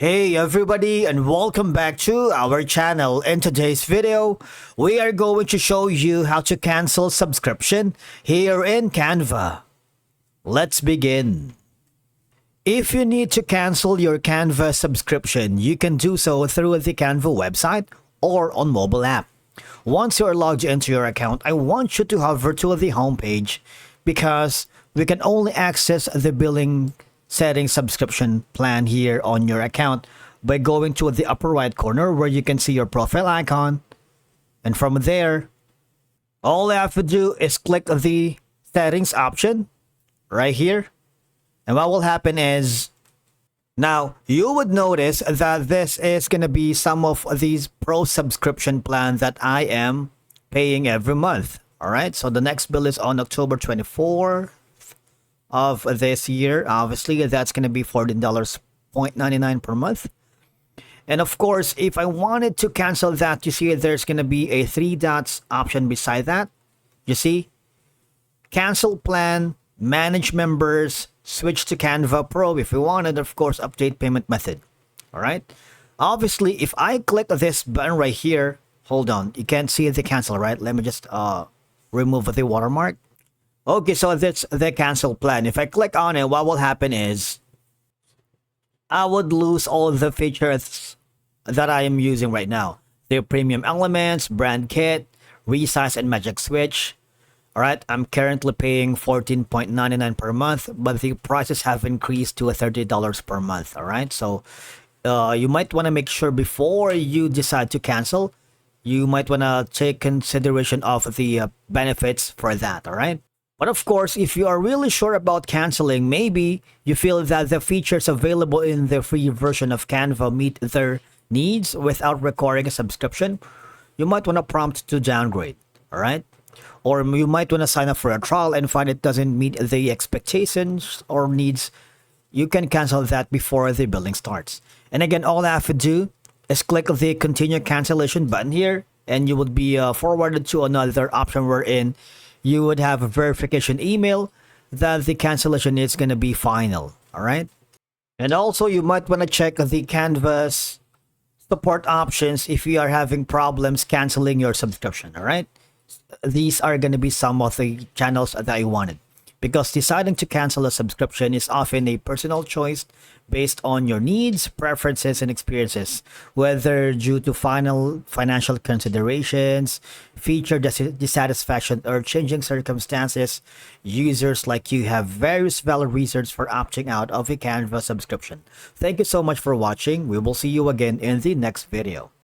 Hey everybody, and welcome back to our channel. In today's video, we are going to show you how to cancel subscription here in Canva. Let's begin. If you need to cancel your Canva subscription, you can do so through the Canva website or on mobile app. Once you are logged into your account, I want you to hover to the home page because we can only access the billing setting subscription plan here on your account by going to the upper right corner where you can see your profile icon, and from there all you have to do is click the settings option right here, and what will happen is now you would notice that this is going to be some of these pro subscription plan that I am paying every month. All right, so the next bill is on October 24 of this year. Obviously that's going to be $14.99 per month. And of course, if I wanted to cancel that, you see there's going to be a three dots option beside that. You see, cancel plan, manage members, switch to Canva Pro. If you wanted, of course, update payment method. All right, obviously if I click this button right here, hold on, you can't see the cancel, right? Let me just remove the watermark. Okay, so that's the cancel plan. If I click on it, what will happen is I would lose all the features that I am using right now. The premium elements, brand kit, resize, and magic switch. All right, I'm currently paying $14.99 per month, but the prices have increased to $30 per month. All right, so you might want to make sure before you decide to cancel, you might want to take consideration of the benefits for that. All right. But of course, if you are really sure about canceling, maybe you feel that the features available in the free version of Canva meet their needs without requiring a subscription, you might want to prompt to downgrade, all right? Or you might want to sign up for a trial and find it doesn't meet the expectations or needs. You can cancel that before the billing starts. And again, all I have to do is click the continue cancellation button here, and you would be forwarded to another option wherein you would have a verification email that the cancellation is going to be final. All right. And also you might want to check the Canvas support options if you are having problems canceling your subscription. All right. These are going to be some of the channels that I wanted, because deciding to cancel a subscription is often a personal choice based on your needs, preferences, and experiences, whether due to financial considerations, feature dissatisfaction, or changing circumstances. Users like you have various valid reasons for opting out of a Canva subscription. Thank you so much for watching. We will see you again in the next video.